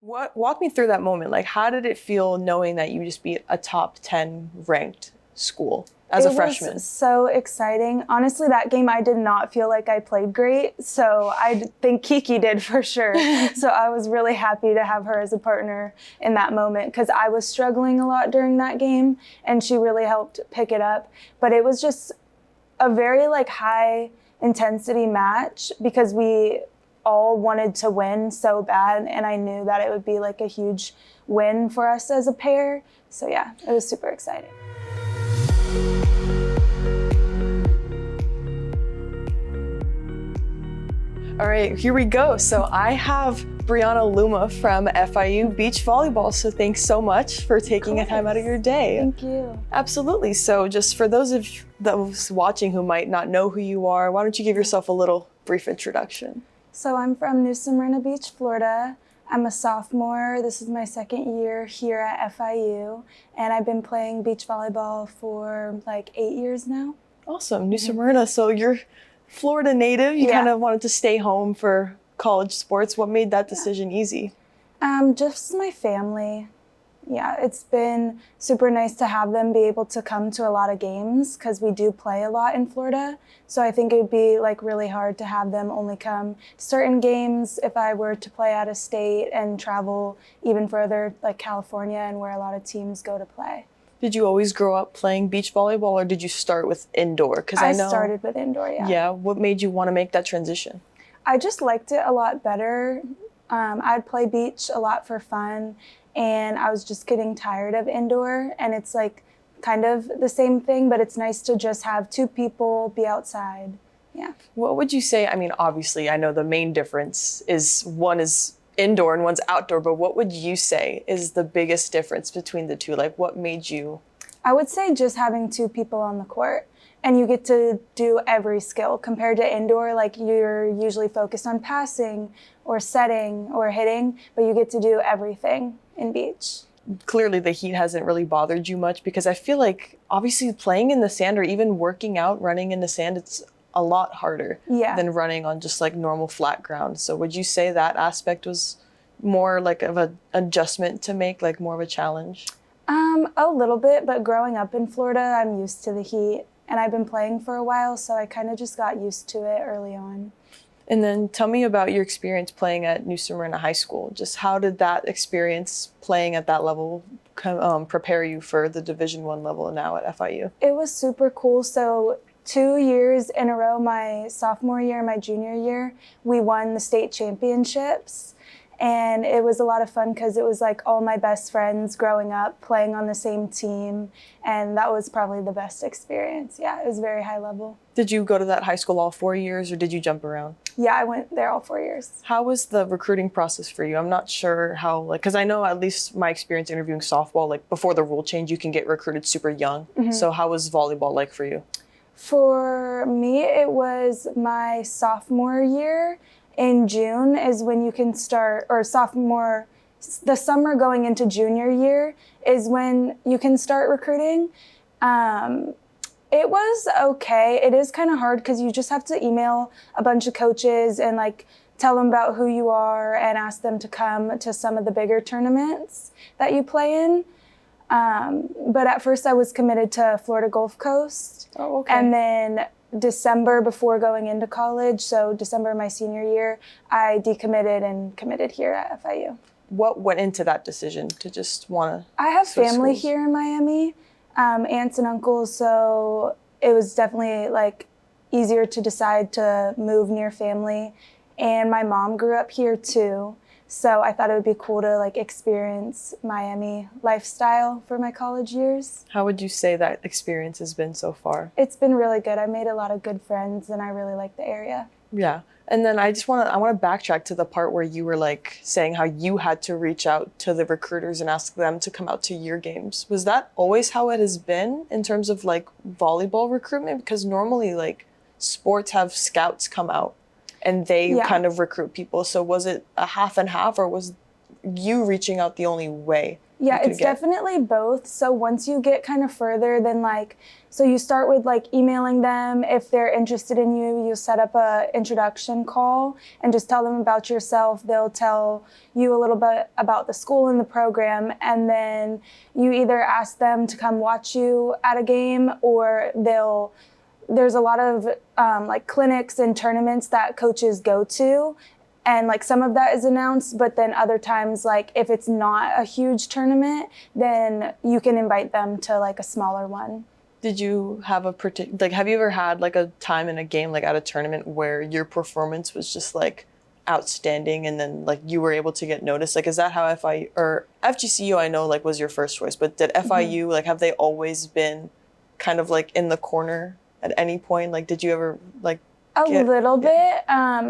Walk me through that moment. Like, how did it feel knowing that you just beat a top 10 ranked school as a freshman? It was so exciting. Honestly, that game I did not feel like I played great, so I think Kiki did for sure. So I was really happy to have her as a partner in that moment because I was struggling a lot during that game, and she really helped pick it up. But it was just a very high intensity match because we all wanted to win so bad, and I knew that it would be a huge win for us as a pair. So yeah, it was super exciting. All right, here we go. So I have Brianna Luoma from FIU Beach Volleyball. So thanks so much for taking a time out of your day. Thank you. Absolutely. So just for those watching who might not know who you are, why don't you give yourself a little brief introduction? So I'm from New Smyrna Beach, Florida. I'm a sophomore. This is my second year here at FIU, and I've been playing beach volleyball for 8 years now. Awesome, New Smyrna. So you're Florida native. You kind of wanted to stay home for college sports. What made that decision easy? Just my family. Yeah, it's been super nice to have them be able to come to a lot of games because we do play a lot in Florida. So I think it would be really hard to have them only come to certain games if I were to play out of state and travel even further, like California and where a lot of teams go to play. Did you always grow up playing beach volleyball, or did you start with indoor? Because I know, started with indoor, yeah. Yeah, what made you want to make that transition? I just liked it a lot better. I'd play beach a lot for fun, and I was just getting tired of indoor, and it's kind of the same thing, but it's nice to just have two people be outside. Yeah. What would you say? I mean, obviously, I know the main difference is one is indoor and one's outdoor, but what would you say is the biggest difference between the two? What made you? I would say just having two people on the court, and you get to do every skill compared to indoor. You're usually focused on passing or setting or hitting, but you get to do everything in beach. Clearly the heat hasn't really bothered you much, because I feel like obviously playing in the sand or even working out, running in the sand, it's a lot harder than running on just normal flat ground. So would you say that aspect was more of an adjustment to make, more of a challenge? A little bit, but growing up in Florida, I'm used to the heat, and I've been playing for a while, so I kind of just got used to it early on. And then tell me about your experience playing at New Smyrna High School. Just how did that experience playing at that level prepare you for the Division I level now at FIU? It was super cool. So 2 years in a row, my sophomore year and my junior year, we won the state championships. And it was a lot of fun because it was all my best friends growing up playing on the same team. And that was probably the best experience. Yeah, it was very high level. Did you go to that high school all 4 years, or did you jump around? Yeah, I went there all 4 years. How was the recruiting process for you? I'm not sure how, because I know at least my experience interviewing softball, before the rule change, you can get recruited super young. Mm-hmm. So how was volleyball like for you? For me, it was my sophomore year. In June is when you can start, or the summer going into junior year is when you can start recruiting. It was okay. It is kind of hard because you just have to email a bunch of coaches and tell them about who you are and ask them to come to some of the bigger tournaments that you play in. But at first I was committed to Florida Gulf Coast. Oh, okay. And then December before going into college, so December of my senior year, I decommitted and committed here at FIU. What went into that decision to just want to? I have family here in Miami, aunts and uncles, so it was definitely easier to decide to move near family. And my mom grew up here too, so I thought it would be cool to experience Miami lifestyle for my college years. How would you say that experience has been so far? It's been really good. I made a lot of good friends, and I really like the area. Yeah. And then I want to backtrack to the part where you were saying how you had to reach out to the recruiters and ask them to come out to your games. Was that always how it has been in terms of volleyball recruitment? Because normally sports have scouts come out and they kind of recruit people. So was it a half and half, or was you reaching out the only way? Yeah, it's definitely both. So once you get kind of further, then so you start with emailing them. If they're interested in you, you set up a introduction call and just tell them about yourself. They'll tell you a little bit about the school and the program. And then you either ask them to come watch you at a game, or there's a lot of clinics and tournaments that coaches go to. And some of that is announced, but then other times, if it's not a huge tournament, then you can invite them to a smaller one. Did you have have you ever had a time in a game, at a tournament, where your performance was just outstanding and then you were able to get noticed? Is that how FIU or FGCU, I know was your first choice, but did FIU, have they always been kind of in the corner at any point? Did you ever A little bit.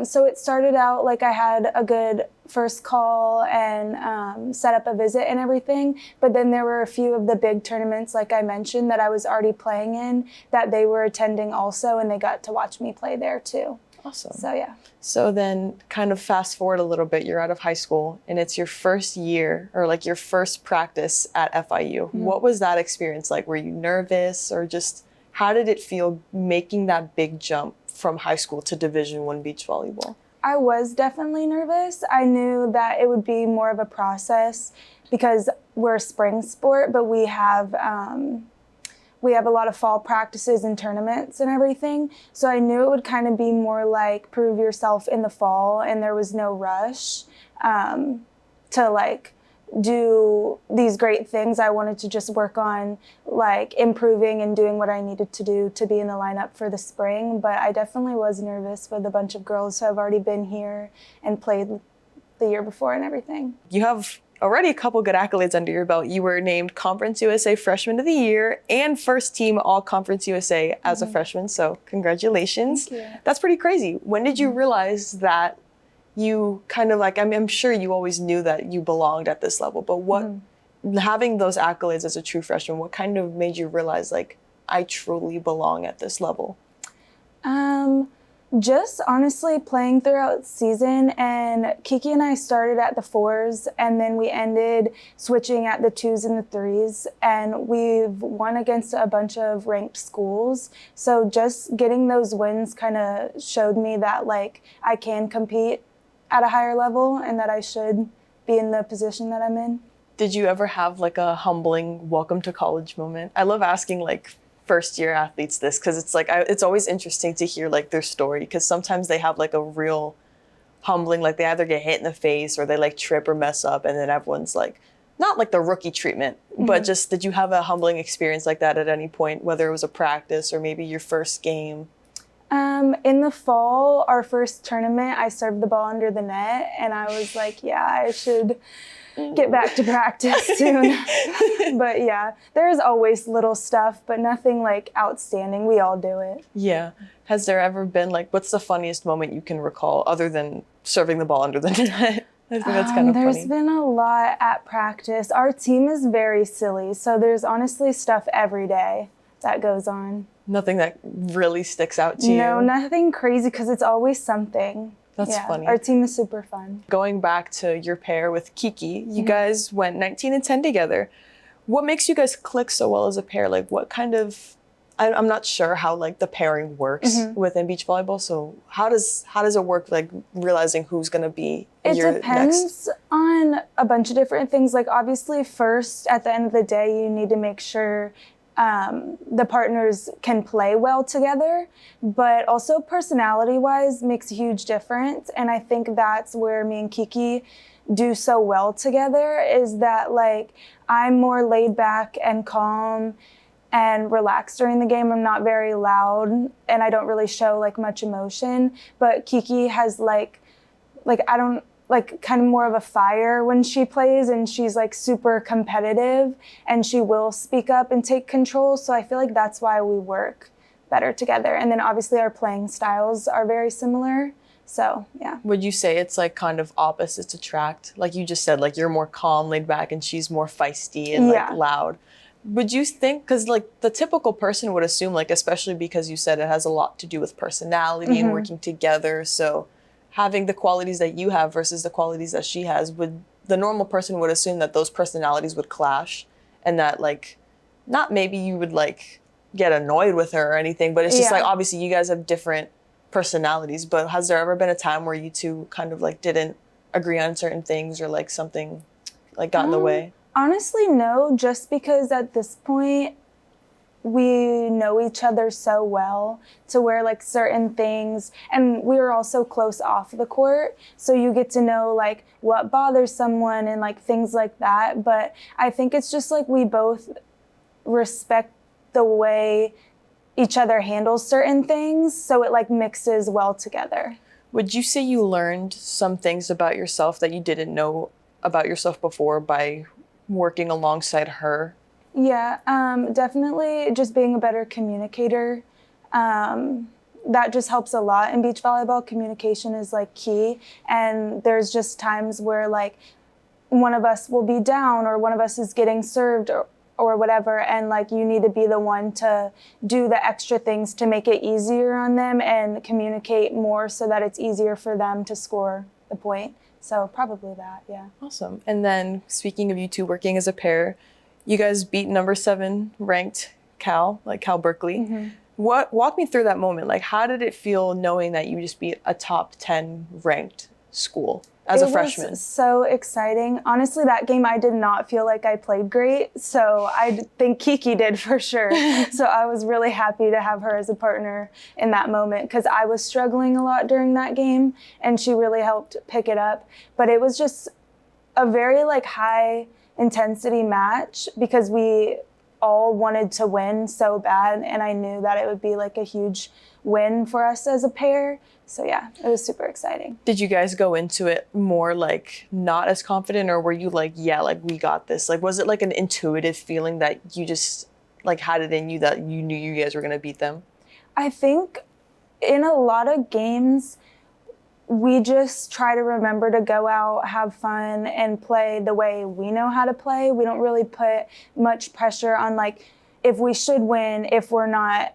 So it started out I had a good first call and set up a visit and everything. But then there were a few of the big tournaments, like I mentioned, that I was already playing in that they were attending also, and they got to watch me play there too. Awesome. So yeah. So then kind of fast forward a little bit, you're out of high school and it's your first year or your first practice at FIU. Mm-hmm. What was that experience like? Were you nervous, or just how did it feel making that big jump from high school to Division I beach volleyball? I was definitely nervous. I knew that it would be more of a process because we're a spring sport, but we have a lot of fall practices and tournaments and everything. So I knew it would kind of be more prove yourself in the fall, and there was no rush to do these great things. I wanted to just work on improving and doing what I needed to do to be in the lineup for the spring. But I definitely was nervous with a bunch of girls who have already been here and played the year before and everything. You have already a couple good accolades under your belt. You were named Conference USA Freshman of the Year and first team All Conference USA as a freshman. So congratulations. Thank you. That's pretty crazy. When did you realize that you kind of I'm sure you always knew that you belonged at this level, but what, having those accolades as a true freshman, what kind of made you realize I truly belong at this level? Just honestly playing throughout season, and Kiki and I started at the 4s, and then we ended switching at the 2s and the 3s, and we've won against a bunch of ranked schools. So just getting those wins kind of showed me that I can compete at a higher level and that I should be in the position that I'm in. Did you ever have a humbling welcome to college moment? I love asking first year athletes this, because it's it's always interesting to hear their story, because sometimes they have a real humbling, they either get hit in the face or they trip or mess up, and then everyone's not the rookie treatment, but just, did you have a humbling experience like that at any point, whether it was a practice or maybe your first game? In the fall, our first tournament, I served the ball under the net, and I was yeah, I should get back to practice soon. But yeah, there's always little stuff, but nothing outstanding. We all do it. Yeah. Has there ever been what's the funniest moment you can recall other than serving the ball under the net? I think that's kind of funny. There's been a lot at practice. Our team is very silly, so there's honestly stuff every day that goes on. Nothing that really sticks out to you? No, nothing crazy, because it's always something. That's funny. Our team is super fun. Going back to your pair with Kiki, you guys went 19-10 together. What makes you guys click so well as a pair? What kind of, I'm not sure how the pairing works within beach volleyball. So how does it work? Realizing who's going to be your next? It depends on a bunch of different things. Obviously, first, at the end of the day, you need to make sure the partners can play well together, but also personality-wise makes a huge difference. And I think that's where me and Kiki do so well together, is that I'm more laid back and calm and relaxed during the game. I'm not very loud, and I don't really show much emotion, but Kiki has I don't kind of more of a fire when she plays, and she's super competitive, and she will speak up and take control. So I feel that's why we work better together. And then obviously our playing styles are very similar. So yeah. Would you say it's kind of opposites attract? You just said, you're more calm, laid back, and she's more feisty and loud. Would you think, because the typical person would assume, especially because you said it has a lot to do with personality and working together, so having the qualities that you have versus the qualities that she has, would the normal person would assume that those personalities would clash and that like, not maybe you would like get annoyed with her or anything, but it's just like, obviously you guys have different personalities, but has there ever been a time where you two kind of like didn't agree on certain things or like something like got in the way? Honestly, no, just because at this point we know each other so well to where like certain things, and we were also close off the court, so you get to know like what bothers someone and like things like that. But I think it's just like we both respect the way each other handles certain things, so it like mixes well together. Would you say you learned some things about yourself that you didn't know about yourself before by working alongside her? Yeah, definitely just being a better communicator. That just helps a lot in beach volleyball. Communication is like key. And there's just times where like one of us will be down or one of us is getting served or whatever. And like you need to be the one to do the extra things to make it easier on them and communicate more so that it's easier for them to score the point. So probably that, yeah. Awesome. And then speaking of you two working as a pair, you guys beat number 7 ranked Cal Berkeley. Walk me through that moment. Like, how did it feel knowing that you just beat a top 10 ranked school as a freshman? It was so exciting. Honestly, that game I did not feel like I played great. So I think Kiki did for sure. So I was really happy to have her as a partner in that moment because I was struggling a lot during that game and she really helped pick it up. But it was just a very like high intensity match because we all wanted to win so bad, and I knew that it would be like a huge win for us as a pair. So yeah, it was super exciting. Did you guys go into it more like not as confident, or were you like, yeah, like we got this? Like, was it like an intuitive feeling that you just like had it in you that you knew you guys were gonna beat them? I think in a lot of games, we just try to remember to go out, have fun, and play the way we know how to play. We don't really put much pressure on like if we should win, if we're not,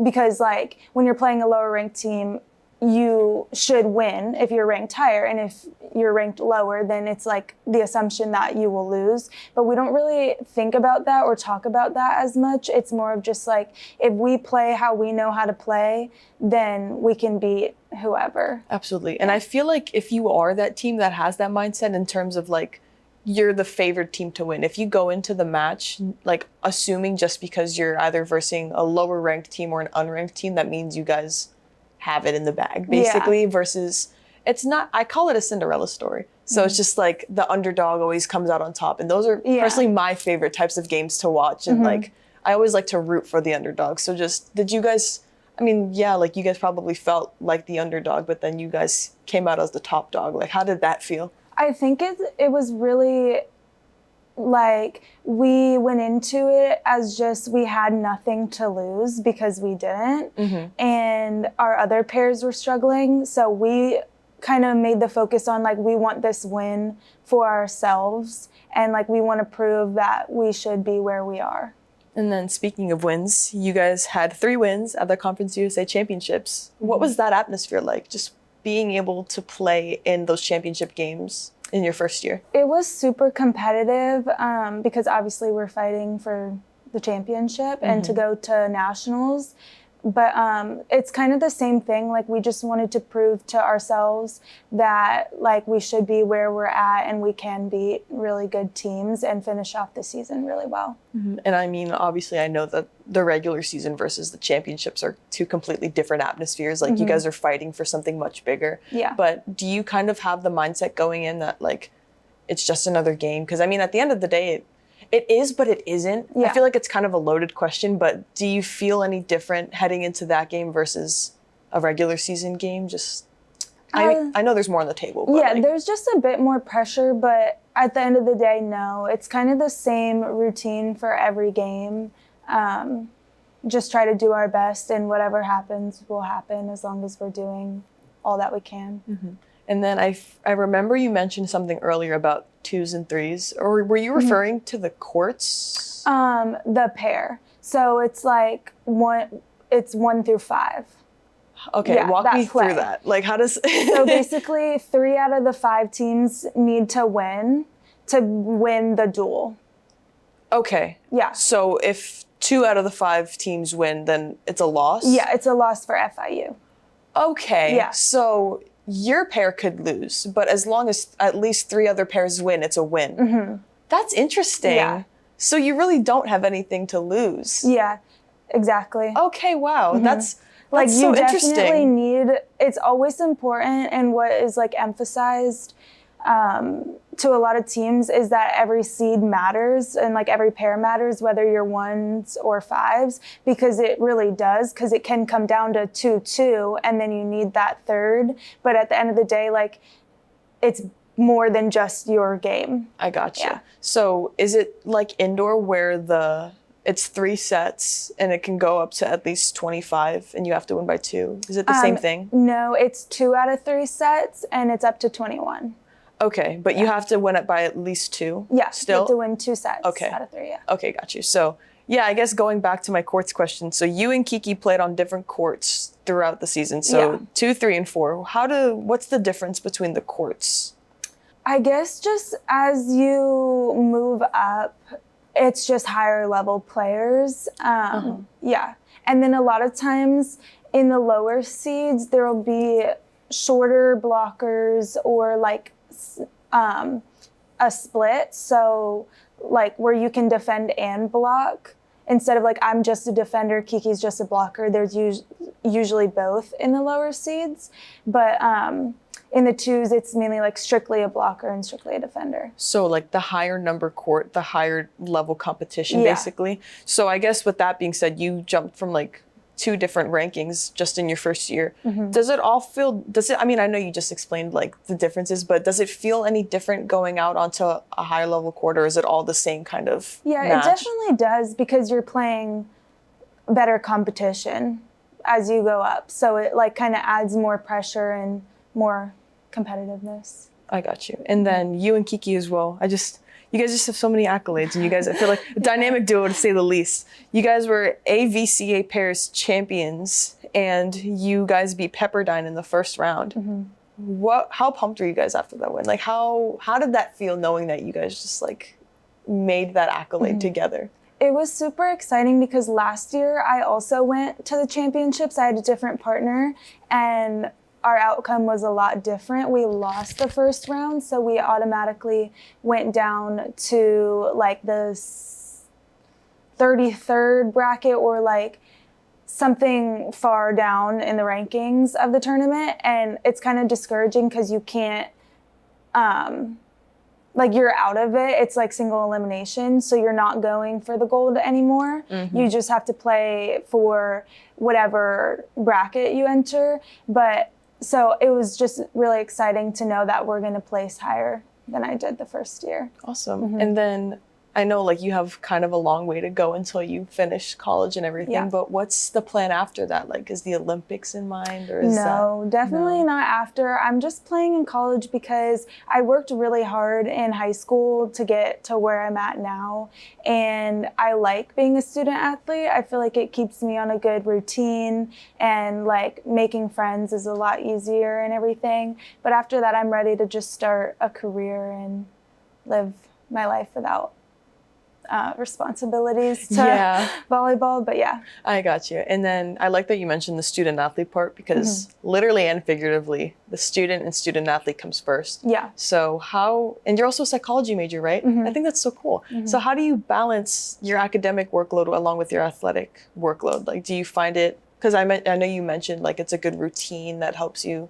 because like when you're playing a lower ranked team, you should win if you're ranked higher, and if you're ranked lower, then it's like the assumption that you will lose. But we don't really think about that or talk about that as much. It's more of just like if we play how we know how to play, then we can beat whoever. Absolutely. And I feel like if you are that team that has that mindset in terms of like you're the favored team to win, if you go into the match like assuming just because you're either versing a lower ranked team or an unranked team, that means you guys have it in the bag basically, versus it's not, I call it a Cinderella story. So it's just like the underdog always comes out on top, and those are personally my favorite types of games to watch. And like I always like to root for the underdog. So just did you guys, I mean, yeah, like you guys probably felt like the underdog, but then you guys came out as the top dog. Like how did that feel? I think it was really like we went into it as just we had nothing to lose because we didn't, and our other pairs were struggling. So we kind of made the focus on like we want this win for ourselves, and like we want to prove that we should be where we are. And then speaking of wins, you guys had 3 wins at the Conference USA Championships. What was that atmosphere like, just being able to play in those championship games in your first year? It was super competitive because obviously we're fighting for the championship and to go to nationals. But it's kind of the same thing. Like we just wanted to prove to ourselves that like we should be where we're at and we can beat really good teams and finish off the season really well. And I mean, obviously I know that the regular season versus the championships are 2 completely different atmospheres. Like you guys are fighting for something much bigger. Yeah. But do you kind of have the mindset going in that like, it's just another game? Because I mean, at the end of the day, it is, but it isn't. Yeah. I feel like it's kind of a loaded question, but do you feel any different heading into that game versus a regular season game? Just, I know there's more on the table. But yeah, like, there's just a bit more pressure, but at the end of the day, no. It's kind of the same routine for every game. Just try to do our best, and whatever happens will happen as long as we're doing all that we can. And then I remember you mentioned something earlier about 2s and 3s, or were you referring to the courts? The pair. So it's like 1 through 5. Okay, Yeah, walk me play. through that. Like how does... So basically 3 out of the 5 teams need to win, to win the duel. Okay. Yeah. So if 2 out of the 5 teams win, then it's a loss? Yeah, it's a loss for FIU. Okay. Yeah. So your pair could lose, but as long as at least 3 other pairs win, it's a win. Mm-hmm. That's interesting. Yeah. So you really don't have anything to lose. Yeah, exactly. Okay, wow. That's Like so you definitely interesting. need, it's always important, and what is like emphasized to a lot of teams is that every seed matters and like every pair matters, whether you're 1s or 5s, because it really does, because it can come down to 2-2 and then you need that third. But at the end of the day, like it's more than just your game. I got you. Yeah. So is it like indoor where it's 3 sets and it can go up to at least 25 and you have to win by 2? Is it the same thing? No, it's 2 out of 3 sets and it's up to 21. Okay, but you have to win it by at least 2? Yeah, Still? you have to win 2 sets Okay. out of 3, yeah. Okay, got you. So yeah, I guess going back to my courts question. So you and Kiki played on different courts throughout the season. So Yeah. 2, 3, and 4. What's the difference between the courts? I guess just as you move up, it's just higher level players. Yeah. And then a lot of times in the lower seeds, there will be shorter blockers or like a split. So like where you can defend and block instead of like I'm just a defender, Kiki's just a blocker. There's usually both in the lower seeds. But in the 2s, it's mainly like strictly a blocker and strictly a defender. So like the higher number court, the higher level competition, Yeah. basically. So I guess with that being said, you jumped from like 2 different rankings just in your first year. Does it all I mean, I know you just explained like the differences, but does it feel any different going out onto a higher level court, or is it all the same kind of Yeah, match? it definitely does, because you're playing better competition as you go up. So it like kind of adds more pressure and more competitiveness. I got you. And then you and Kiki as well. You guys just have so many accolades, and you guys, I feel like a dynamic duo to say the least. You guys were AVCA pairs champions, and you guys beat Pepperdine in the first round. How pumped were you guys after that win? Like how did that feel, knowing that you guys just like made that accolade together? It was super exciting because last year I also went to the championships. I had a different partner, and our outcome was a lot different. We lost the first round, so we automatically went down to like the 33rd bracket, or like something far down in the rankings of the tournament. And it's kind of discouraging because you can't, like you're out of it. It's like single elimination, so you're not going for the gold anymore. You just have to play for whatever bracket you enter. But so it was just really exciting to know that we're going to place higher than I did the first year. Awesome. And then I know like you have kind of a long way to go until you finish college and everything, Yeah. but what's the plan after that? Like, is the Olympics in mind, or is No, definitely not after. I'm just playing in college because I worked really hard in high school to get to where I'm at now. And I like being a student athlete. I feel like it keeps me on a good routine, and like making friends is a lot easier and everything. But after that, I'm ready to just start a career and live my life without responsibilities to volleyball. But yeah. I got you. And then I like that you mentioned the student athlete part, because literally and figuratively, the student and student athlete comes first. Yeah. So and you're also a psychology major, right? I think that's so cool. So how do you balance your academic workload along with your athletic workload? Like, do you find it, because I know you mentioned like it's a good routine that helps you,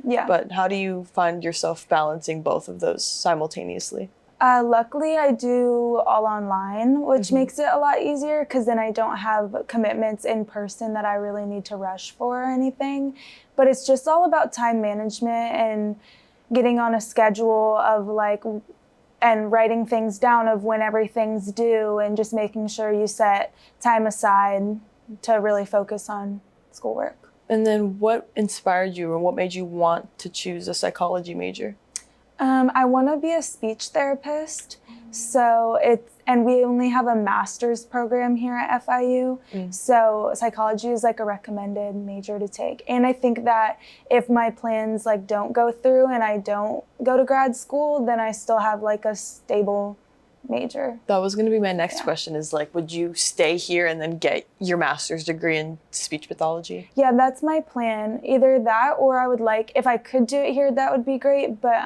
Yeah. but how do you find yourself balancing both of those simultaneously? Luckily, I do all online, which makes it a lot easier, because then I don't have commitments in person that I really need to rush for or anything. But it's just all about time management and getting on a schedule of like, and writing things down of when everything's due, and just making sure you set time aside to really focus on schoolwork. And then what inspired you, or what made you want to choose a psychology major? I want to be a speech therapist. And we only have a master's program here at FIU. So psychology is like a recommended major to take. And I think that if my plans like don't go through and I don't go to grad school, then I still have like a stable major. That was going to be my next question is like, would you stay here and then get your master's degree in speech pathology? Yeah, that's my plan. Either that or I would like, if I could do it here, that would be great. But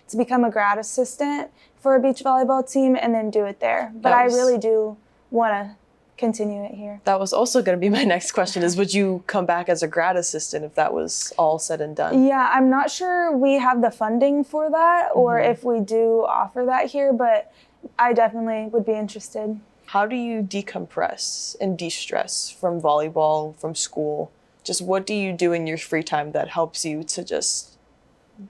to become a grad assistant for a beach volleyball team and then do it there. But I really do want to continue it here. That was also going to be my next question is, would you come back as a grad assistant if that was all said and done? Yeah, I'm not sure we have the funding for that or if we do offer that here, but I definitely would be interested. How do you decompress and de-stress from volleyball, from school? Just what do you do in your free time that helps you to just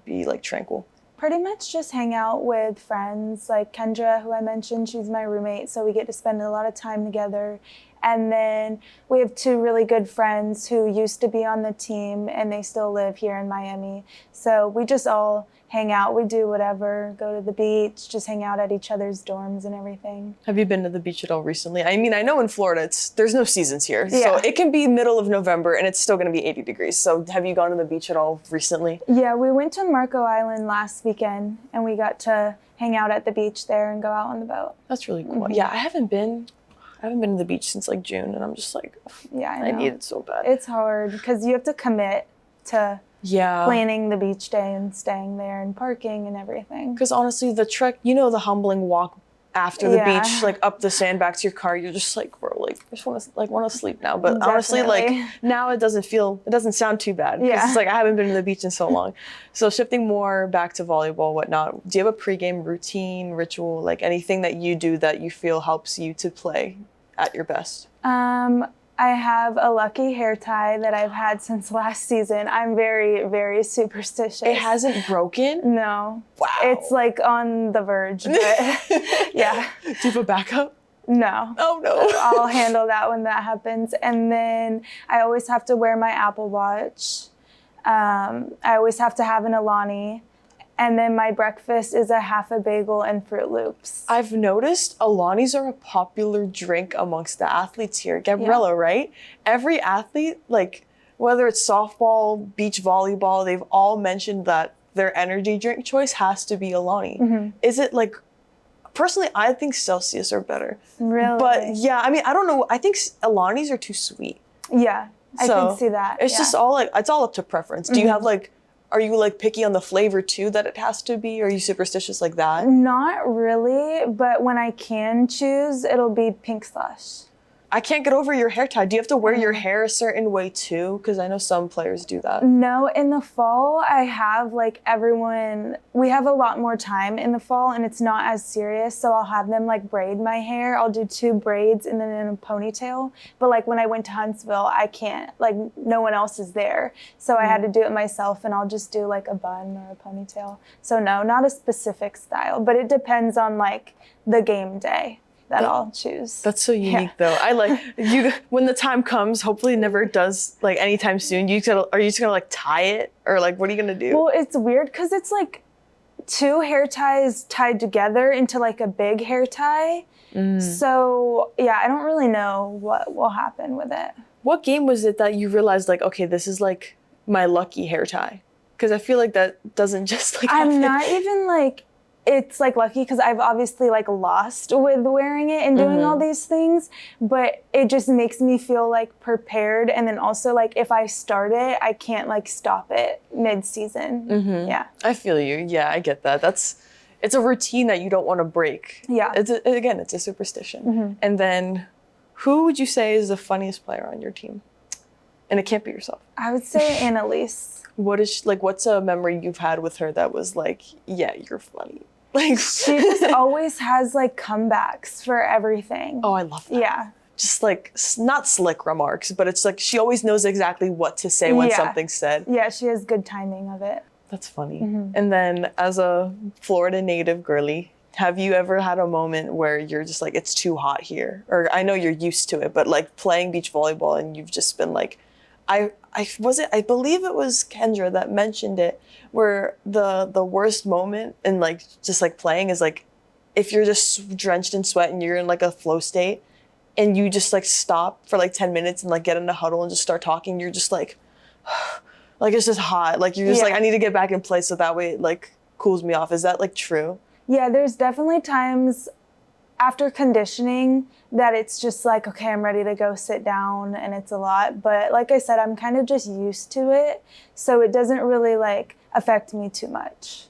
be like tranquil? Pretty much just hang out with friends like Kendra, who I mentioned. She's my roommate, so we get to spend a lot of time together. And then we have two really good friends who used to be on the team and they still live here in Miami. So we just all hang out. We do whatever, go to the beach, just hang out at each other's dorms and everything. Have you been to the beach at all recently? I mean, I know in Florida, there's no seasons here. So it can be middle of November and it's still going to be 80 degrees. So have you gone to the beach at all recently? Yeah, we went to Marco Island last weekend and we got to hang out at the beach there and go out on the boat. That's really cool. Yeah, I haven't been to the beach since like June and I'm just like, I need it so bad. It's hard because you have to commit to planning the beach day and staying there and parking and everything. Because honestly, the trek, the humbling walk after the beach, like up the sand back to your car, you're just like, bro, like I just want to sleep now. But honestly, like now it doesn't sound too bad. Yeah. It's like I haven't been to the beach in so long. So shifting more back to volleyball, whatnot, do you have a pregame routine, ritual, like anything that you do that you feel helps you to play at your best? I have a lucky hair tie that I've had since last season. I'm very, very superstitious. It hasn't broken? No. Wow. It's like on the verge, but yeah. Do you have a backup? No. Oh no. I'll handle that when that happens. And then I always have to wear my Apple Watch. I always have to have an Alani. And then my breakfast is a half a bagel and Fruit Loops. I've noticed Alanis are a popular drink amongst the athletes here. Gabriella, right? Every athlete, like whether it's softball, beach volleyball, they've all mentioned that their energy drink choice has to be Alani. Is it like, personally, I think Celsius are better. Really? But yeah, I mean, I don't know. I think Alanis are too sweet. Yeah, I can see that. It's just it's all up to preference. Do you have are you like picky on the flavor too that it has to be? Or are you superstitious like that? Not really, but when I can choose, it'll be Pink Slush. I can't get over your hair tie. Do you have to wear your hair a certain way too? Because I know some players do that. No, in the fall, I have we have a lot more time in the fall and it's not as serious. So I'll have them like braid my hair. I'll do 2 braids and then in a ponytail. But like when I went to Huntsville, I can't, like no one else is there. So I had to do it myself and I'll just do like a bun or a ponytail. So no, not a specific style, but it depends on like the game day that I'll choose. That's so unique though. I like you when the time comes, hopefully it never does like anytime soon. Are you just gonna like tie it or like what are you gonna do? Well, it's weird because it's like 2 hair ties tied together into like a big hair tie. So yeah, I don't really know what will happen with it. What game was it that you realized like, okay, this is like my lucky hair tie? Because I feel like that doesn't just like I'm happen. not even like it's like lucky because I've obviously like lost with wearing it and doing all these things, but it just makes me feel like prepared. And then also like if I start it, I can't like stop it mid-season. Yeah. I feel you. Yeah, I get that. It's a routine that you don't want to break. Yeah. It's a superstition. And then who would you say is the funniest player on your team? And it can't be yourself. I would say Annalise. What's a memory you've had with her that was like, yeah, you're funny? Like she just always has like comebacks for everything. Oh, I love that. Yeah. Just like not slick remarks, but it's like she always knows exactly what to say when something's said. Yeah, she has good timing of it. That's funny. And then as a Florida native girly, have you ever had a moment where you're just like, it's too hot here? Or I know you're used to it, but like playing beach volleyball and you've just been like, I believe it was Kendra that mentioned it, where the worst moment in like just like playing is like if you're just drenched in sweat and you're in like a flow state and you just like stop for like 10 minutes and like get in a huddle and just start talking, you're just like like it's just hot. Like you're just like, I need to get back in place so that way it like cools me off. Is that like true? Yeah, there's definitely times after conditioning that it's just like, okay, I'm ready to go sit down and it's a lot. But like I said, I'm kind of just used to it. So it doesn't really like affect me too much.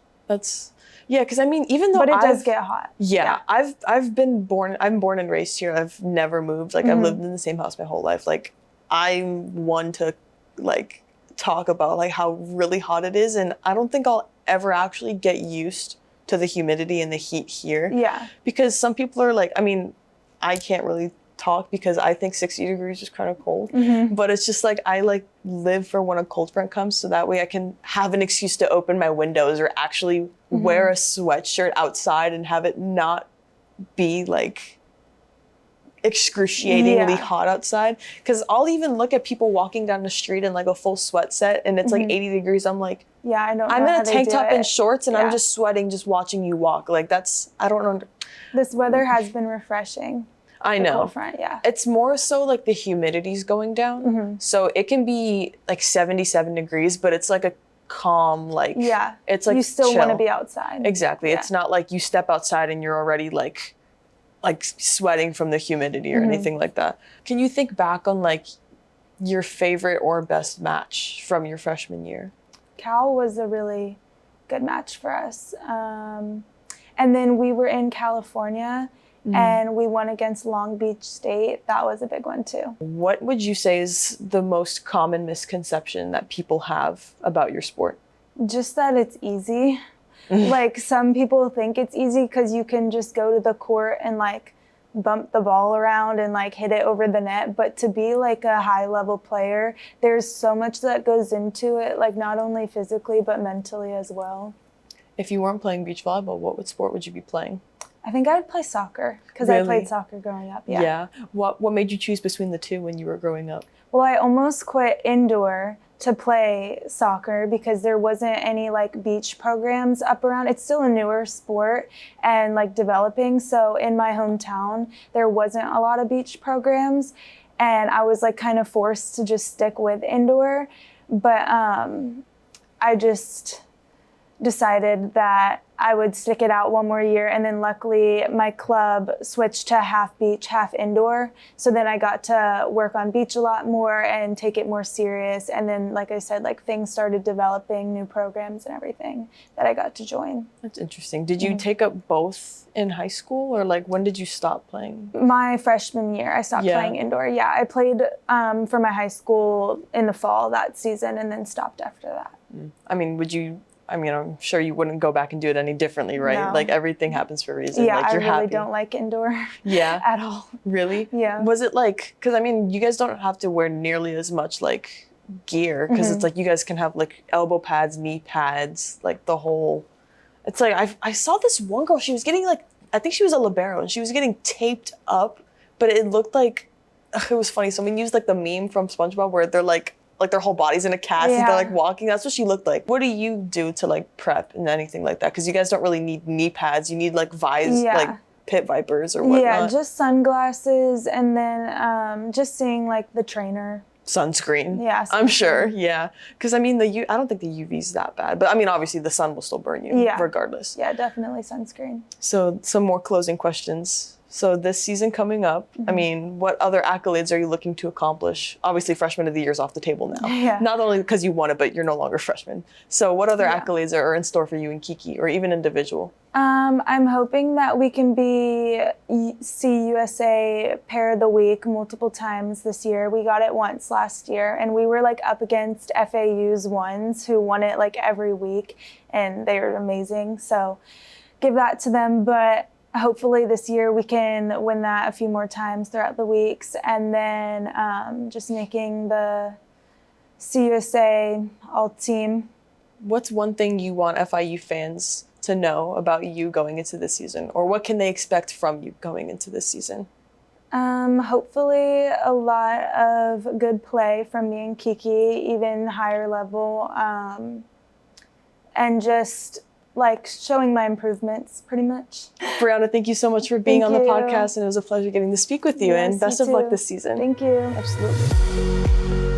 Yeah, because I mean, even though but it does get hot. Yeah, I'm born and raised here. I've never moved. Like I've lived in the same house my whole life. Like I'm one to like talk about like how really hot it is, and I don't think I'll ever actually get used to the humidity and the heat here. Yeah. Because some people are like, I mean, I can't really talk because I think 60 degrees is kind of cold. But it's just like I like live for when a cold front comes, so that way I can have an excuse to open my windows or actually wear a sweatshirt outside and have it not be like excruciatingly hot outside. Because I'll even look at people walking down the street in like a full sweat set and it's like 80 degrees. I'm like, yeah, I don't know. I'm in how a tank top it. and shorts and I'm just sweating just watching you walk. Like I don't know. This weather has been refreshing. I know. Cold front, yeah. It's more so like the humidity's going down. So it can be like 77 degrees, but it's like a calm, like, it's like you still chill. Want to be outside. Exactly. Yeah. It's not like you step outside and you're already like sweating from the humidity or anything like that. Can you think back on like your favorite or best match from your freshman year? Cal was a really good match for us. And then we were in California and we won against Long Beach State. That was a big one too. What would you say is the most common misconception that people have about your sport? Just that it's easy. Like some people think it's easy because you can just go to the court and like bump the ball around and like hit it over the net. But to be like a high level player, there's so much that goes into it, like not only physically, but mentally as well. If you weren't playing beach volleyball, what sport would you be playing? I think I would play soccer because I played soccer growing up. Yeah. What made you choose between the two when you were growing up? Well, I almost quit indoor to play soccer because there wasn't any like beach programs up around. It's still a newer sport and like developing. So in my hometown, there wasn't a lot of beach programs and I was like kind of forced to just stick with indoor. But I just decided that I would stick it out one more year, and then luckily my club switched to half beach, half indoor. So then I got to work on beach a lot more and take it more serious. And then, like I said, like things started developing, new programs and everything that I got to join. That's interesting. Did you take up both in high school, or like when did you stop playing? My freshman year, I stopped playing indoor. Yeah, I played for my high school in the fall that season and then stopped after that. I mean, I'm sure you wouldn't go back and do it any differently, right? No. Like everything happens for a reason. Yeah, like, you're I really happy. don't like indoor at all. Really? Yeah. Was it like, because I mean, you guys don't have to wear nearly as much like gear because it's like you guys can have like elbow pads, knee pads, like the whole, it's like, I saw this one girl, she was getting like, I think she was a libero and she was getting taped up, but it looked like, it was funny. Someone used like the meme from SpongeBob where they're like their whole body's in a cast and they're like walking. That's what she looked like. What do you do to like prep and anything like that? Because you guys don't really need knee pads. You need like like pit vipers or whatnot. Yeah, just sunglasses and then just seeing like the trainer. Sunscreen. Yeah, I'm sure. Yeah. Because I mean, I don't think the UV's that bad. But I mean, obviously the sun will still burn you regardless. Yeah, definitely sunscreen. So some more closing questions. So this season coming up, I mean, what other accolades are you looking to accomplish? Obviously, Freshman of the Year is off the table now. Yeah. Not only because you won it, but you're no longer freshman. So what other accolades are in store for you and Kiki, or even individual? I'm hoping that we can be CUSA Pair of the Week multiple times this year. We got it once last year, and we were like up against FAU's ones who won it like every week, and they were amazing. So give that to them. But hopefully this year we can win that a few more times throughout the weeks, and then just making the CUSA all-team. What's one thing you want FIU fans to know about you going into this season, or what can they expect from you going into this season? Hopefully a lot of good play from me and Kiki, even higher level, and just like showing my improvements pretty much. Brianna, thank you so much for being on the podcast, and it was a pleasure getting to speak with you, Yes, and best you of luck too. this season. Thank you. Absolutely.